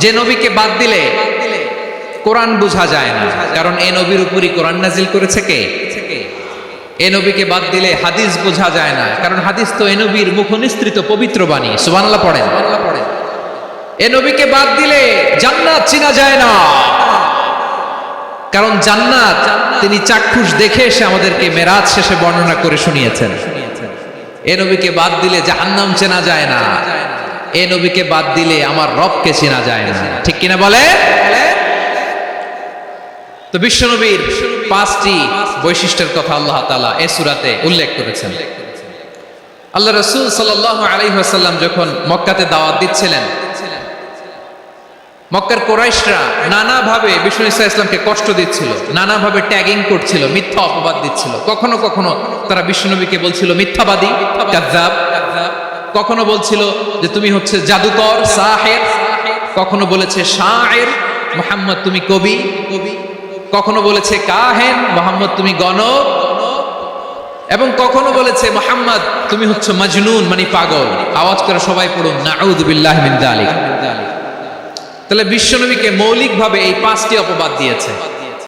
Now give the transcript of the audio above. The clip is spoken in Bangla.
যে নবীকে বাদ দিলে কোরআন বোঝা যায় না, কারণ এ নবীর উপরই কোরআন নাজিল করেছে কে? এ নবীকে বাদ দিলে হাদিস বোঝা যায় না, কারণ হাদিস তো এ নবীর মুখনিসৃত পবিত্র বাণী। সুবহানাল্লাহ পড়েন। এ নবীকে বাদ দিলে জান্নাত চিনা যায় না, কারণ জান্নাত তিনি চাক্ষুষ দেখে এসে আমাদেরকে মেরাজ শেষে বর্ণনা করে শুনিয়েছেন। এ নবীকে বাদ দিলে জাহান্নাম চেনা যায় না, এ নবীকে বাদ দিলে আমার রবকে চেনা যায় না। ঠিক কিনা বলে? তো বিশ্বনবীর 5টি বৈশিষ্ট্যের কথা আল্লাহ তাআলা এই সূরাতে উল্লেখ করেছেন। আল্লাহ রাসূল সাল্লাল্লাহু আলাইহি ওয়াসাল্লাম যখন মক্কাতে দাওয়াত দিচ্ছিলেন, মক্কার কুরাইশরা নানাভাবে বিষ্ণু ঈসা ইসলামকে কষ্ট দিচ্ছিল, নানাভাবে ট্যাগিং করছিল, মিথ্যা অপবাদ দিচ্ছিল। কখনো কখনো তারা বিশ্বনবীকে বলছিল মিথ্যাবাদী, কাযযাব। কখনো বলছিল যে তুমি হচ্ছে জাদুকর, সাহের। কখনো বলেছে শায়ের, মুহাম্মদ তুমি কবি। কখনো বলেছে কাহেন, মুহাম্মদ তুমি গণক। এবং কখনো বলেছে মুহাম্মদ তুমি হচ্ছে মাজনুন, মানে পাগল। আওয়াজ করে সবাই পড়ুন নাউযু বিল্লাহি মিন যালিক। তাহলে বিশ্বনবীকে মৌলিকভাবে এই 5টি অপবাদ দিয়েছে।